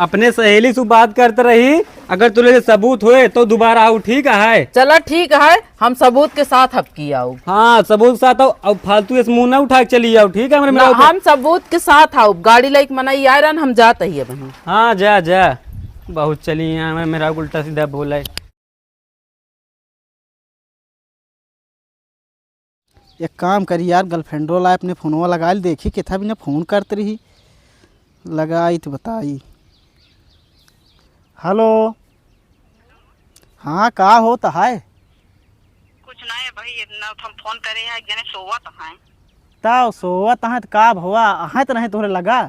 अपने सहेली से बात करते रही, अगर तुझे सबूत होए तो दोबारा आओ, ठीक है? चला ठीक है, हम सबूत के साथ अब की आओ। हाँ सबूत के साथ आओ, अब फालतू इस मुंह ना उठा के चली जाओ, ठीक है? मेरा हम सबूत के साथ आओ, गाड़ी लाइक मनाई आ रहा, हम जाते ही अब। हाँ जा जा, बहुत चली यहाँ मेरा उल्टा सीधा बोला है। एक काम करी यार, गर्लफ्रेंडो ला अपने फोनवा लगा ली, देखी कितना भी ना फ़ोन करते रही, लगाई तो बताई। हेलो, हाँ का हो तो है? कुछ नहीं भाई, इतना हम फोन करे हैं, जने सोवत हैं। ताओ सोवत है तो का भवा है तो नहीं तोहरे लगा?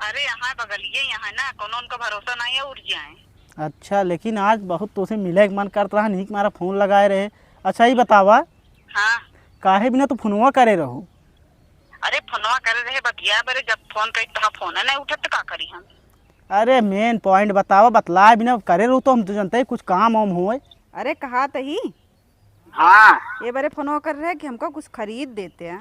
अरे यहाँ बगलिए यहाँ ना, कोनो उनका भरोसा नहीं है, उड़ जाए। अच्छा, लेकिन आज बहुत तुझसे मिले के मन करता रहा, नहीं मारा फ़ोन लगाए रहे। अच्छा ही बतावा, हाँ काहे बिना तो फोनवा करे रहो? अरे फोनवा करे रहे बतिया बरे, जब फोन करी तो फोन नहीं उठत तो का करी हम? अरे मेन पॉइंट बतावा, बतला बिना करे रहो तो हम तो जानते कुछ काम वाम होए। अरे कहा तो ही हाँ ये बारे फोन कर रहे कि हमको कुछ खरीद देते हैं।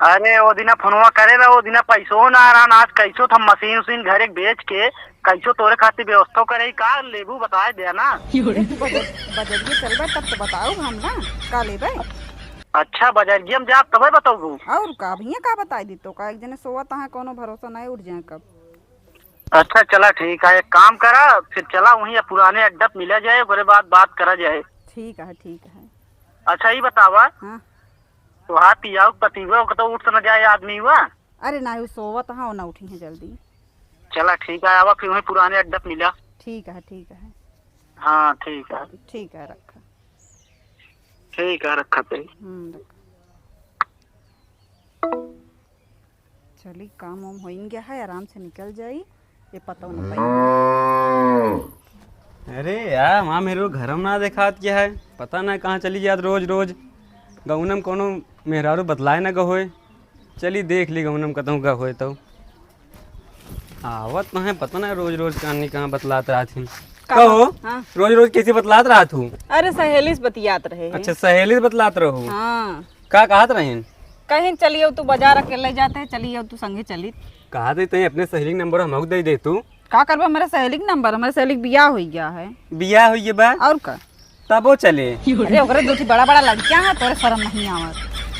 अरे वो दिना फोनवा करे रहे, वो दिना पैसो ना आ रहा, आज कैसो हम मशीन उशीन घरे बेच के कैसो तोरे खातिर व्यवस्था करे, का लेबू बताए दे ना। बजरिए चलबे तब तो बताओ हम ना का लेबे। अच्छा बजरिए में जा तबे बताऊ। और का भैया का बताई दी तो का, एक जने सोवत है, कोनो भरोसा नहीं, उठ जाए कब। अच्छा चला ठीक है, एक काम करा फिर चला वहीं पुराने अड्डा मिला जाए, उसके बाद बात करा जाए। ठीक है ठीक है। अच्छा ही बतावा, हाँ तो हाथ पियाओ पतिवा तो उठ न जाए आदमी हुआ। अरे ना वो सोवत है, ना उठी है जल्दी। चला ठीक है, आवा फिर वहीं पुराने अड्डा मिला। ठीक है ठीक है। हाँ ठीक है। ठीक है रखा। ठीक है रखा पे। रखा। चली काम वाम हो गया है, आराम से निकल जाई, ये पता नहीं पाई। अरे यार वहाँ मेरे घर में ना देखा क्या है, पता ना कहाँ चली जात रोज रोज। गौनम कोनो मेहरारू बतलाए ना गहोए, चली देख ली गौनम कतहूँ गहोए तो आवत ना है, पता ना रोज रोज कहानी कहाँ बतलात रहा थी। कहो हाँ। रोज रोज कैसे बतलात रहा तू? अरे सहेली से बतियात रहे हैं। अच्छा सहेली से बतलात रहो। हाँ का कहत रहे? कहीं चलिए तू बाजार अकेले जाते है, चलिए तू संगे चली। कहा दे तई अपने सहेली का नंबर हमको दे तू। का करबा, मेरे सहेली का नंबर, हमारे सहेली का बियाह हो गया है। बियाह हुई बा और का? तब वो चले। अरे ओकरे दो बड़ा बड़ा लड़कियां हैं, तोरे शर्म नहीं आवत?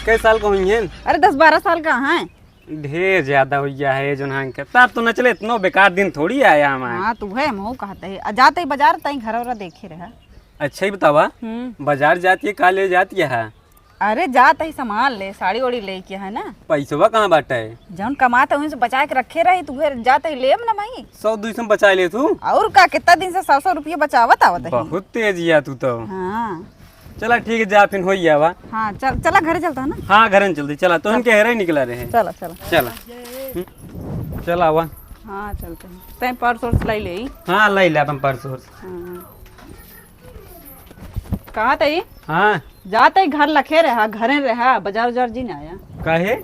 कई साल का हुई है? अरे 10-12 साल का है। ढेर ज्यादा हो गया है जो के, तब तो न चले, इतना बेकार दिन थोड़ी आया हमारे। हाँ तू है मऊ कहते है, जाते ही बाजार तई घर वाला देखे रहा। अच्छा ही बतावा, बाजार जाती है का ले जाती है? अरे जाते ही सामान ले, साड़ी ओड़ी ले के है ना। पैसवा कहाँ बाटा है? जौन कमाते वहीं से बचा के रखे रही, तू जाते ही लेब ना भाई। 100-200 में बचा ले तू। और का कितना दिन से 100 रुपया बचावत आवत है। बहुत तेज या तू तो। हाँ चला ठीक है, जा फिर हो जावा। हाँ चल, चला घर चलता है ना। हाँ घर जल्दी चला, तो इनके हेरा ही निकला रहे। चला चला चला चला हुआ। हाँ चलते हैं, तय पर्स वर्स लाई ले। हाँ लाई ला अपन परसों। कहा तई हाँ जाते ही घर लखे रहा, घरे रहा, बाजार उजार जी ना आया। काहे?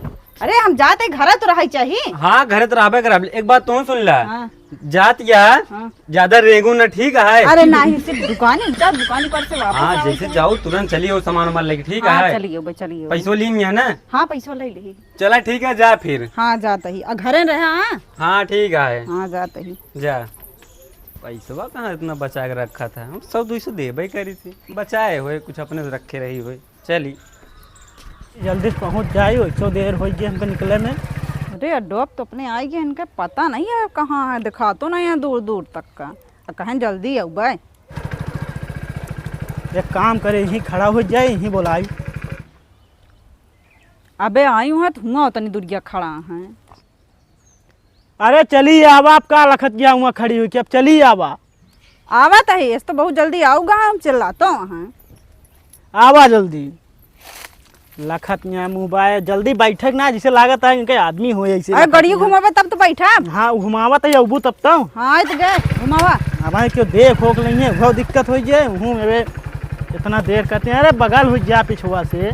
अरे हम जाते घर तो रहा चाहिए। हाँ घर तो रहबे करा, एक बात तो सुन ला। हाँ। जात या हाँ। ज्यादा रेगू न, ठीक है? अरे नहीं, सिर्फ दुकानी जा, दुकानी पर से वापस हाँ आओ। जैसे जाओ तुरंत चलिए, वो सामान वामान लेके, ठीक हाँ, है? चलिए भाई चलिए। पैसों ली है ना? हाँ पैसों ले ली। चला ठीक है, जा फिर। हाँ जाते ही घरे रहा। हाँ हाँ ठीक है, हाँ जाते ही। जा। पैसवा कहाँ इतना बचा के रखा था, हम 100-200 देबे करी थी, बचाए हुए कुछ अपने से रखे रही हुए। चली जल्दी से पहुँच जाए, वैसो देर हो गई हमको निकले में। अरे अडोप तो अपने आई गए, इनका पता नहीं है कहाँ है, दिखा तो नहीं है दूर दूर तक का। कहें जल्दी आओ भाई। एक काम करे, यहीं खड़ा हो जाए, यहीं बोलाई। अबे आई हूँ तो हुआ उतनी दूरिया खड़ा है। अरे चलिए आवा, आप का लखत गया हुआ खड़ी हुई कि अब चलिए आवा। आवा तो है, इस तो बहुत जल्दी आऊगा, हम चिल्लाते हैं। आवा जल्दी। लखत मोबाइल जल्दी बैठक ना, जिसे लागत है इनके आदमी हो ऐसे। अरे गाड़ी घुमावे तब तो बैठा। हाँ घुमावत है अबू तब तो। हाँ तो गए घुमावा। अब क्यों देख होक नहीं है, बहुत दिक्कत हो जाए हूँ मेरे, इतना देर करते हैं। अरे बगल हो जा पिछुआ से,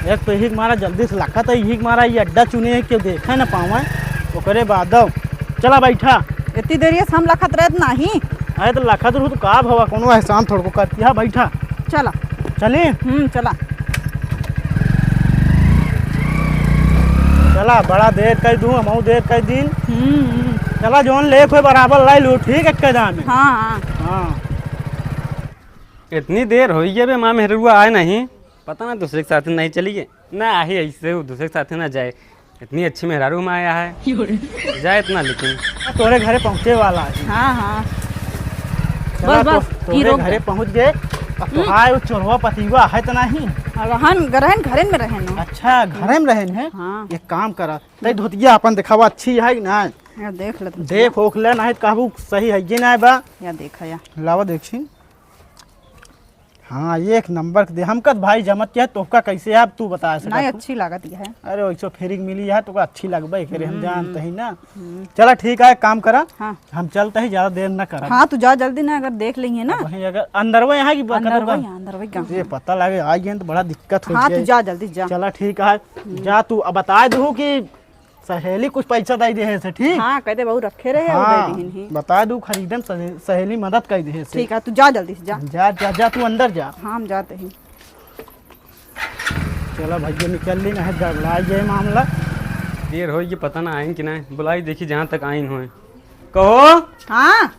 एक तो यही मारा जल्दी से लखत है, यही मारा ये अड्डा चुने है, क्यों देखा ना पावा ओकरे बाद। चला बैठा, इतनी देर से हम लखत रहत नहीं। अरे तो लखत रू तो का भवा, कोनो एहसान थोड़ा को करती है। बैठा चला चले। चला। चला बड़ा देर कर दूँ हम देर कर दिन। चला जोन ले कोई बराबर लाई लो ठीक है के दाम में। हाँ हाँ इतनी देर हो गई माँ मेहरुआ आए नहीं, पता ना दूसरे के साथ नहीं चलिए ना आही ऐसे हो दूसरे के साथ ना जाए। इतनी अच्छी मेहरारू में आया है जाए इतना, लेकिन तोरे घरे पहुँचे वाला है। हाँ चला बस तोरे रोक घरे पहुँच गए। हाय चोरवा पतिवा है तो नहीं। रहन गरहन घरे में रहन। अच्छा घरे में रहन है। हाँ एक काम करा नहीं धोतिया अपन दिखावा अच्छी है ना, या देख ले तू। देख ओख ले नहीं कहबू सही है ये ना बा। या देखा या लावा देखी। हाँ एक नंबर दे हमका भाई जमत क्या तोहका कैसे है अब तू बता सकत नहीं हूँ। अच्छी लागत है। अरे वैसे फेरिक मिली है तो अच्छी लगबे करे हम जानते ही ना। चला ठीक है काम करा। हाँ हम चलते ही ज्यादा देर न करा। हाँ तू जा जल्दी ना, अगर देख लेंगे ना वहीं अगर अंदर वो यहाँ की अंदर वही अंदर वही गाँव। ये पता लगे आ गए तो बड़ा दिक्कत हो हाँ तू जाए। जा जल्दी जा। चला ठीक है जा तू अब बता दू कि सहेली कुछ पैसा दे दे से ठीक। हाँ कहते बहु रखे रहे हाँ हाँ, दे दीहिन ही। बता दू खरीदन सहेली मदद कर दे से। ठीक है तू जा जल्दी से जा। जा जा जा तू अंदर जा। हाँ हम जाते हैं। चलो भैया निकल ली ना गड़बड़ा जाए मामला। देर हो गई पता ना आइन कि ना, बुलाई देखी जहाँ तक आइन हो। कहो हाँ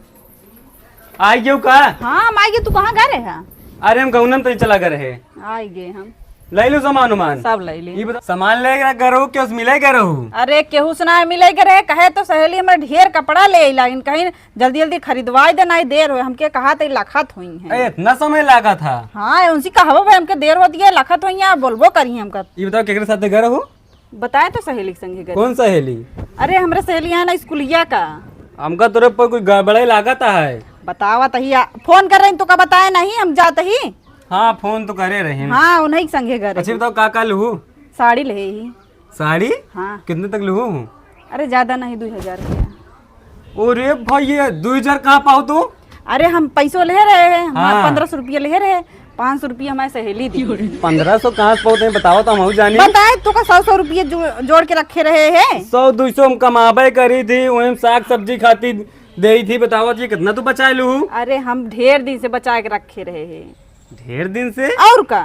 आई गयो का? हाँ हम आएंगे, तू कहाँ गए रहे हैं? अरे हम गौनम तो चला गए रहे। आएंगे हम ले लो सामान उमान सब ले ली। ये बता सामान ले करो क्या मिले करो? अरे केहू सुना मिले करे कहे तो सहेली हमरा ढेर कपड़ा ले लाइन कहीं जल्दी जल्दी खरीदवाई दे नहीं देर हो हमके कहा तो लखत हुई है। अरे इतना समय लगा था? हाँ उनसे कहो भाई हमके देर होती है लखत हुई है बोलबो करी हमका। ये बताओ केकरे साथ गए हो? बताए तो सहेली के संगे गए। कौन सहेली? अरे हमारे सहेली है ना स्कूलिया का। हमका तोरे पर कोई गड़बड़ाई लागत है। बतावा तही फोन कर रही तो का बताए नहीं हम जाते ही। हाँ फोन तो करे रहे। हाँ उन्हीं के संगे गए। अच्छा बताओ का लू? साड़ी ले ही। साड़ी? हाँ कितने तक लू? अरे ज्यादा नहीं 2000 रुपया। अरे भाई ये 2000 कहाँ पाओ तू? अरे हम पैसों ले रहे हैं हाँ। 1500 रुपया ले रहे 500 रुपया हमारी सहेली दी। 1500 कहाँ से पाओ बताओ तो हम जानी। बताए तो का 100 रुपये जोड़ के रखे रहे हैं। 100-200 हम कमाबे करी थी वही साग सब्जी खाती दे थी। बताओ जी कितना तू बचाए लू? अरे हम ढेर दिन से बचा के रखे रहे हैं। ढेर दिन से? और का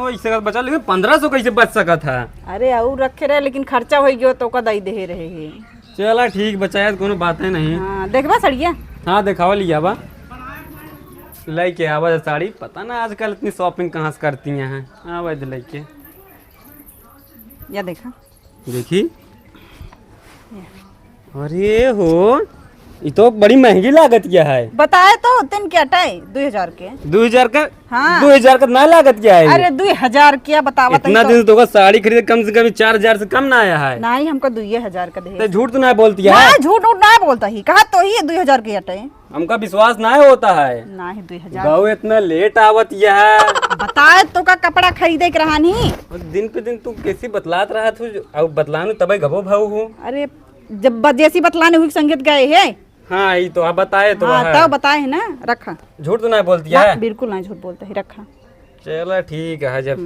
इससे बचा, लेकिन 1500 कैसे बच सका था? अरे और रखे रहे लेकिन खर्चा हो गयो तो का दई दे रहे हैं। चला ठीक बचाया तो कोनो बात है नहीं। हाँ देखबा सड़िया। हाँ दिखावा लिया बा लेके आवा साड़ी। पता ना आजकल इतनी शॉपिंग कहाँ से करती हैं। आवा लेके या देखा देखी। अरे हो ये तो बड़ी महंगी लागत क्या है? बताए तो तीन के अटाए 2000 के। 2000 का? हाँ। 2000 का ना लागत क्या है? अरे 2000 क्या बतावा इतना दिन तो साड़ी खरीद कम से कम 4000 से कम ना आया है। नहीं हमको 2000 का तो दे। झूठ तो ना बोलती है। ना झूठ उठ ना बोलता ही कहा तो ही 2000 के अटाए। हमका विश्वास ना होता है। नहीं 2000 बहु इतना लेट आवत यह बताए तो का कपड़ा खरीदे के रहा नहीं। दिन पे दिन तू कैसी बतलात रहा तू और बतलानु तब घबो भाऊ हूँ। अरे जब जैसी बतलाने हुई संगीत गए है। हाँ ये तो आप बताए तो हाँ है। तब बताए है ना रखा। झूठ तो ना बोलती ना, है। बिल्कुल नहीं झूठ बोलता ही रखा। चलो ठीक है जब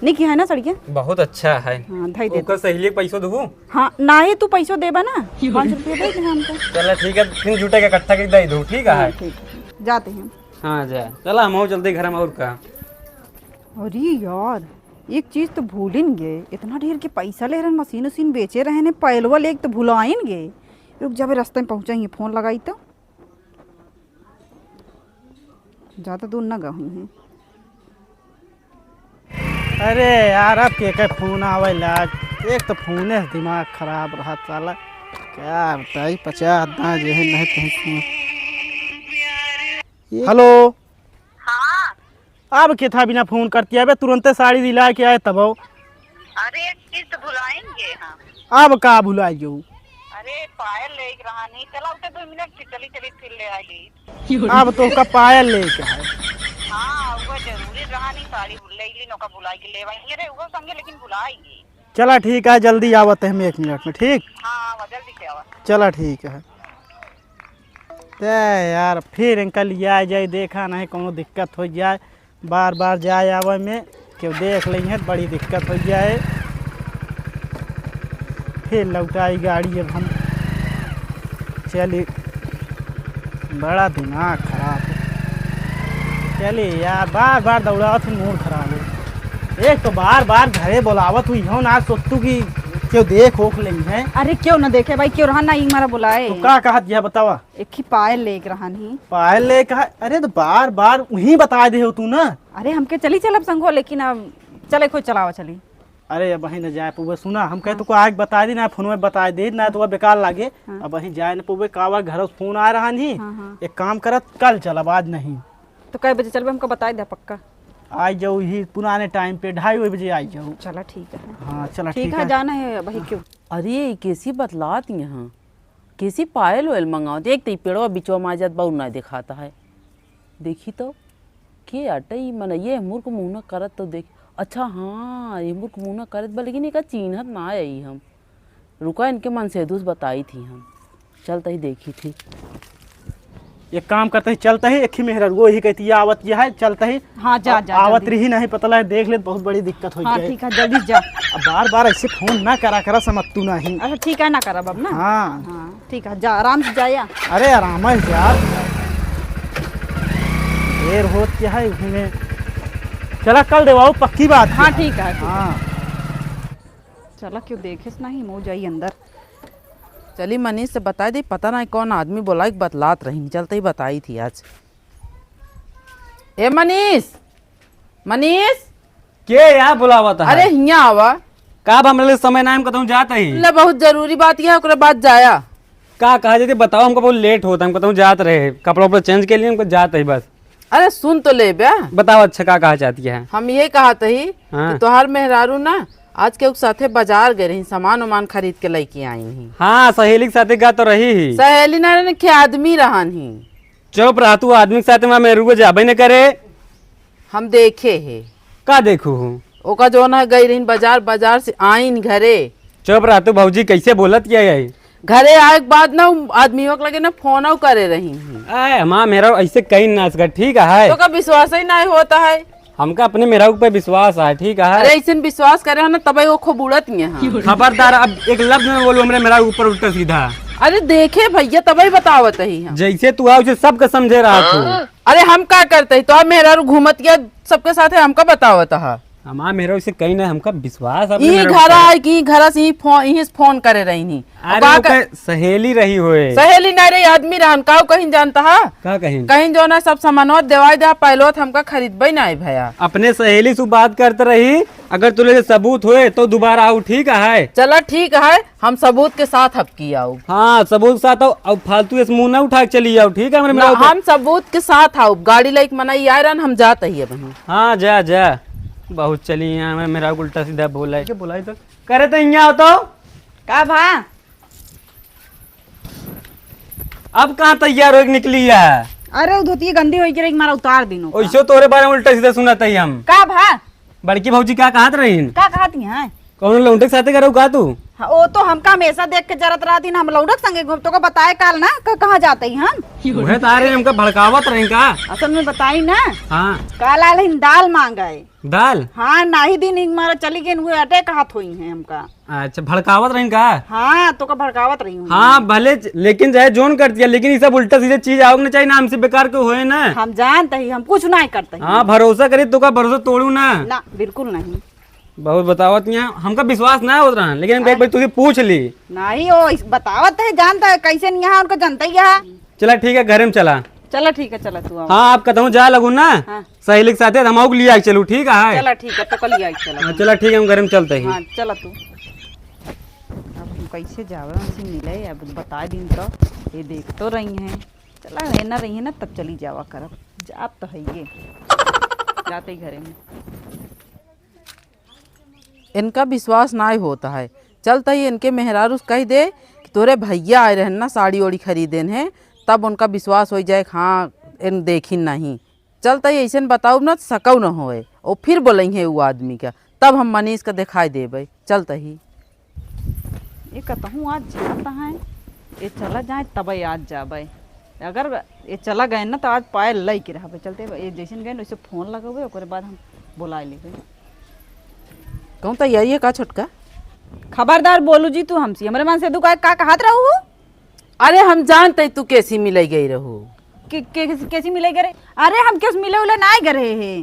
निकी है ना सड़िया। बहुत अच्छा है। हाँ धई दे। ओकर सहेली के पैसो दूँ? हाँ ना ही तू पैसों देबा ना 5 रुपये दे दे हमको। चलो ठीक है फिर झूठे का इकट्ठा कर दे दूँ ठीक है। ठीक है जाते हैं। हाँ जा चला हम जल्दी घर में और का। अरे यार एक चीज तो भूलिन गे इतना ढेर के पैसा ले रहे मशीन उशीन बेचे रहे ने पहलवा ले तो भुलाइन गे। रुक जब रास्ते में पहुंचाएंगे फोन लगाई तो ज़्यादा दूर ना गई है। अरे यार अब के फोन आवे लाग एक तो फोने से दिमाग खराब रहा साला क्या बताई 50 ना जो है नहीं कहीं। हेलो हाँ अब के था बिना फोन करती है तुरंत साड़ी दिला के आए तब। अरे एक चीज तो भुलाएंगे हम। अब का भुला जो? अरे पायल ले रहा नहीं चला उसे 2 मिनट की चली चली फिर ले आएगी। अब तो का पायल लेके है। हाँ वो जरूरी रहा नहीं साड़ी ले नौका बुलाएगी ले आएंगे रे वो संगे लेकिन बुलाएगी। चला ठीक है जल्दी आवत है हम 1 मिनट में ठीक। हाँ वो जल्दी से आवा। चला ठीक है। ते यार फिर इनका लिया जाए देखा नहीं कोनो दिक्कत हो जाए बार बार जाए आवे में क्यों देख लेंगे बड़ी दिक्कत हो जाए। फिर लौटाई गाड़ी अब हम चलिए बड़ा दिमाग खराब है। चलिए यार बार बार दौड़ा थे मूड खराब है। एक तो बार बार घरे बोलावत हुई हो ना सोचतू कि क्यों देख ओख लेंगे हैं। अरे क्यों ना देखे भाई, क्यों रहा ना ई मारा बुलाए। तो का कहत यह बतावा। एक ही पायल लेके रहा नहीं। पायल ले कहा, अरे तो बार बार वही बता दे हो तू ना। अरे हमके चली चलब संगो, लेकिन अब चले कोई चलावा चली। अरे अब वहीं न जाए पुबे, सुना हम कहे तो आग बता दी ना, फोन में बता दे ना तो बेकार लागे। अब वहीं जाए न पुबे, कावा घर से फोन आ रहा नहीं। एक काम करत कल चलब, आज नहीं। तो कई बजे चलबे हमको बता दे पक्का। आई जाओ ही पुराने टाइम पे 2:30 बजे आई जाओ। चला ठीक है। हाँ चला ठीक है, जाना है भाई क्यों। अरे ये कैसी बतलात यहाँ, कैसी पायल वायल मंगाओ। देख तो पेड़वा बिचवा माजत बहु ना दिखाता है। देखी तो के अटई मन ये मूर्ख मुँह करत तो देख। अच्छा हाँ ये मूर्ख मुँह करत बा, लेकिन एक चिन्हत ना आई हम। रुका इनके मन से दूस बताई थी हम, चलता ही देखी थी। एक काम करते ही चलता ही, एक ही मेहर वो ही कहती है आवत यह है, चलता ही। हाँ जा जा आवत रही नहीं पता लगे, देख ले बहुत बड़ी दिक्कत हो हाँ जाए। ठीक है, जल्दी जा। अब बार बार ऐसे फोन ना करा करा समझ तू नहीं। अच्छा ठीक है, ना करब अब ना। हाँ हाँ ठीक है, जा आराम से जाया। अरे आराम है यार, देर होत क्या है में। चला कल देवाओ, पक्की बात है। हाँ ठीक है। हाँ चला क्यों देखे नहीं, मो जाई अंदर। चली मनीष से बता दी, पता नहीं कौन आदमी बोला कि बतलात रही, चलते ही बताई थी आज। ए मनीष, मनीष के यहाँ बुलावा था? अरे यहाँ आवा। का हमरे समय नाम कहूँ जाता ही ले बहुत जरूरी बात यह है, ओकरे बाद जाया। का कहा जाती बताओ, हमको बहुत लेट होता, हम कहूँ जात रहे, कपड़ा उपड़ा चेंज के लिए हमको जाता ही बस। अरे सुन तो ले बे, बताओ अच्छा का कहा चाहती है। हम ये कहा ही हाँ। कि तोहार मेहरारू ना आज के साथे बाजार गए रही, सामान उमान खरीद के लेके आई ही। हाँ सहेली के साथ गा तो रही ही। सहेली ना रहने के आदमी रहन ही। चुप रहा तू, आदमी के साथ वहाँ मेरू को जाबे न करे। हम देखे है का देखू हूँ? ओका जो ना गई रही बाजार, बाजार से आईन घरे। चुप रहा तू भौजी, कैसे बोलत किया है? घरे आए के बाद ना आदमी लगे ना फोन करे रही। आए माँ मेरा ऐसे कहीं नाच कर, ठीक है? तो का विश्वास ही नहीं होता है। हमका अपने मेरा पे विश्वास है, ठीक है? अरे ऐसे विश्वास करे है ना तब वो खूब उड़त यहाँ। खबरदार अब एक लफ्ज में बोलू हमरे मेरा ऊपर उल्टा सीधा। अरे देखे भैया तब ही बतावत ही हम। जैसे तू आओ सबका समझे रहा तू। अरे हम क्या करते ही, तो मेरा घूमत गया सबके साथ है, हमका बतावत है। हमारा मेरा से कहीं ना, हमका विश्वास है ई घर आए कि घर से ही फोन करे रही नहीं। अरे वो के सहेली रही होए। सहेली नहीं रही, आदमी रहन का कहीं जानता है। का कहीं कहीं जो ना सब सामान दवाई दे पहलो हमका खरीदबे नहीं भैया। अपने सहेली से बात करते रही, अगर तुझे सबूत हुए तो दोबारा आओ, ठीक है? चला ठीक है, हम सबूत के साथ अब की आओ। हाँ सबूत के साथ आओ, अब फालतू इस मुंह ना उठा के चली आओ, ठीक है? मेरा हम सबूत के साथ आओ, गाड़ी लाइक मनाई आए रन, हम जाते ही बहन। हाँ जा जा, बहुत चली यहाँ मेरा उल्टा सीधा बोला है। क्या बोला है तो करे तो यहाँ हो तो का भा अब कहाँ तैयार हो निकली है? अरे वो धोती गंदी हो गई, मारा उतार दिनो। ओइसो तोरे बारे में उल्टा सीधा सुना था हम। का भा बड़की भौजी क्या कहत रही? का कहती हैं? कौन लौंडे के साथे करो का तू? हाँ, वो तो हमका हमेशा देख के जरत रहती ना, हम लौंडक संगे घूम तो का बताए काल ना कहाँ जाते ही हम। उहे तारे हमका भड़कावत रही का? असल में बताई ना, हाँ काल आए दाल मांगे। दाल? हाँ नाही दिन एक मारा चली गई, हुए अटे कहत हुई है हमका। अच्छा भड़कावत रही का? हाँ तो का भड़कावत रही हूँ। हाँ भले, लेकिन चाहे जोन कर दिया, लेकिन ये सब उल्टा सीधे चीज आओगे ना, चाहिए ना हमसे बेकार के होए ना। हम जानते ही, हम कुछ नहीं करते ही। हाँ भरोसा करे तो का भरोसा तोड़ू ना। ना बिल्कुल नहीं। बहुत बतावत यहाँ, हमका विश्वास ना हो रहा, लेकिन हम एक बार तुझे पूछ ली। नहीं वो बतावत है, जानता है कैसे नहीं यहाँ उनको जानता ही है। चला ठीक है, घर में चला। चलो ठीक है, चला तू आओ। हाँ आप कहता हूँ जा लगू ना। हाँ। सहेली के साथ हम आओ लिया चलू, ठीक है? चला ठीक है, तो कल आई चला। हाँ, चला ठीक है, हम घर में चलते हैं। हाँ चला तू। अब हम कैसे जावे हमसे मिले, अब बता दिन तो ये देख तो रही हैं। चला है ना रही है ना, तब चली जावा करब। जाप तो है ये, जाते ही घरे में। इनका विश्वास ना होता है, चलता ही इनके मेहरारू कह दे कि तोरे भैया आए रहन ना साड़ी ओड़ी खरीदेन है, तब उनका विश्वास हो जाए। हाँ इन देखी नहीं, चलता ही ऐसे बताऊ ना सकऊ न होए, और फिर बोलेंगे वो आदमी का, तब हम मनीष का दिखाई देवे। चलता ही ये कहूँ आज जाता है, ये चला जाए तब आज जाबे। अगर ये चला गए ना तो आज पायल लई के रहा। चलते ये जैसे गए वैसे फोन लगेबे, ओकरे बाद हम बुला लेबे। कहूँ तैयारी है का छोटका? खबरदार बोलू जी तू हमसे, हमारे मन से दुकान का कहत रहू। अरे हम जानते तू कैसी मिले गई रहू। कैसी मिले गए? अरे हम कैसे मिले उले ना गए है।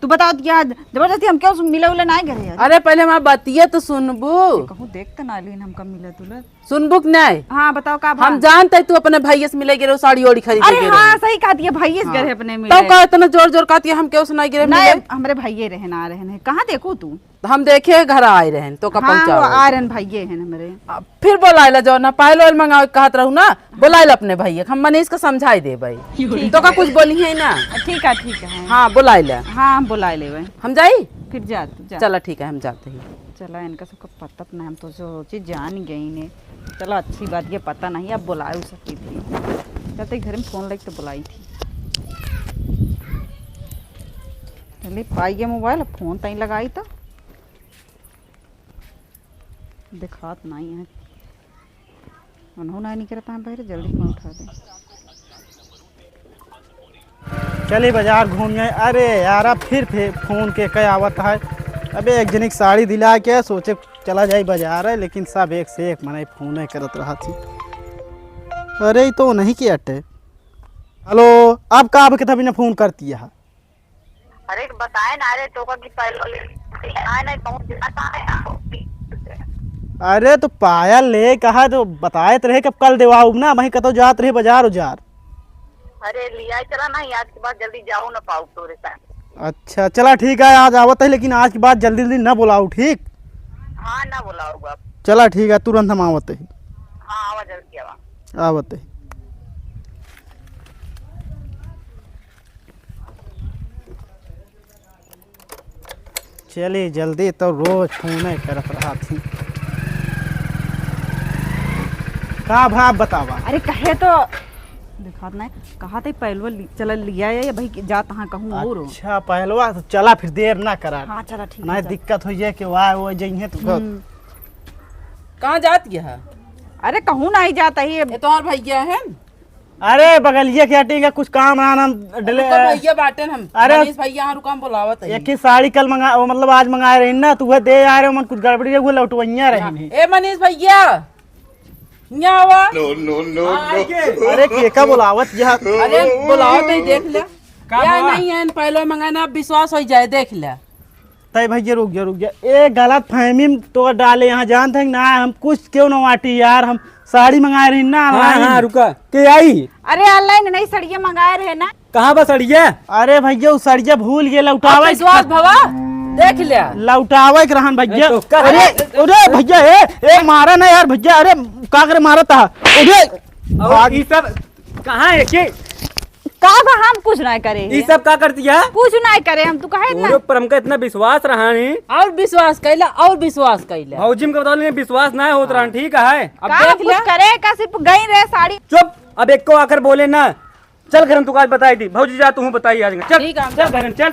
तू बताओ क्या जबरदस्ती हम क्यों मिले उले ना घरे यार। अरे पहले हमारा बतिया तो सुनबू। कहूँ देख तो ना लीन हमका मिला तुला। सुनबू कि नहीं? हाँ बताओ का हम जानते तू अपने भैया से मिले गिरे साड़ी ओड़ी खरीद अरे हाँ सही कहा दिया भाई इस घरे अपने मिले। तब का इतना जोर जोर कहती है हम क्यों सुनाई गिरे नहीं मिले? हमरे भाइये रहे ना रहे कहाँ देखो तू। हम देखे घर आए रहे तो का हाँ वो पहुंचा आ रहे भाइये हैं हमरे। फिर बोलाइला जो ना पायल वायल मंगाओ कहत रहू ना बोलाइला अपने भैया हम मनीष को समझाई दे भाई तो का कुछ बोली है ना। ठीक है हाँ बोलाइला हाँ हम बुला ले हम जाई। फिर जा तू जा। चला ठीक है हम जाते हैं। चला इनका सबका पता तो नहीं हम तो सोची जान गई ने। चलो अच्छी बात ये पता नहीं अब बुला सकी थी कहते घर में फोन लग तो बुलाई थी। चलिए पाइए मोबाइल फोन तई लगाई तो दिखात नहीं है उन्होंने नहीं करता है पहले जल्दी फोन उठा दे। चलिए बाजार घूम जाए। अरे यार अब फिर फोन के क्या आवत है। अबे एक जनिक साड़ी दिला के सोचे चला जाए बाजार है लेकिन सब एक से एक मना फोन करत रहा थी। अरे ई तो नहीं किया अटे। हेलो अब का अब कितना बिना फोन करती है। अरे बताए ना रे तो की पहले आए नहीं पहुंच बताए। अरे तो पायल ले कहा तो बताए तो रहे कब कल देवाऊ ना वहीं कतो जात रहे बाजार उजार। अरे लिया चला नहीं आज के बाद जल्दी जाओ ना पाऊ तोरे साथ। अच्छा चला ठीक है आज आवत है लेकिन आज के बाद जल्दी जल्दी ना बुलाओ ठीक। हाँ ना बुलाऊंगा। चला ठीक है तुरंत हम आवत है। हाँ आवा जल्दी आवा। आवत है। चलिए जल्दी तो रोज फोन करत रहा थी। का भाव बतावा। अरे कहे तो दिखात नहीं कहा था पहलवा चला लिया या भाई जा तहाँ कहूँ और। अच्छा पहलवा तो चला फिर देर ना करा। हाँ चला ठीक नहीं है दिक्कत हो जाए कि वाह वो जइहे तो कहाँ जाती है? अरे कहूँ नहीं जाता ही ये तो और भैया है। अरे बगलिए के हटी का कुछ काम आना डले। तो भैया बाटे हम अरे मनीष भैया यहाँ रुका बुलावत है। एक ही साड़ी कल मंगा वो मतलब आज मंगाए रही ना तू वह दे आ रहे मन कुछ गड़बड़ी है लौटवैया रही। ए मनीष भैया यहाँ आवा। अरे केका बुलावत जा। अरे बुलाओ तो देख ले या नहीं है पहले मंगाना विश्वास हो जाए देख ले। तय भैया रुक जा ए गलत फहमी में तो डाले यहाँ जानते हैं ना हम कुछ क्यों ना वाटी यार हम साड़ी मंगाए रही ना। हाँ रुका के आई। अरे ऑनलाइन नहीं सड़िया मंगाए रहे ना। कहाँ बस अड़िया। अरे भैया उस सड़िया भूल गए लौटावे विश्वास भवा देख ले लौटावे के रहन भैया। तो कर। अरे अरे भैया ए मारा ना यार भैया। अरे का करे मारा था। अरे और ये सब कहाँ है के का हम कुछ नहीं करे ये सब का करती है। कुछ नहीं करे हम तू कहे ना। तोरे पर हमका इतना विश्वास रहा नहीं। और विश्वास कैला और विश्वास कैला। भौजी में बता विश्वास ना होत रहा ठीक है। अब का देख कुछ ले करे का सिर्फ गई रहे साड़ी। चुप अब एक को आकर बोले ना चल घर तू आज बताई थी भौजी जा तू बताई आज चल ठीक है, हम चल घर चल।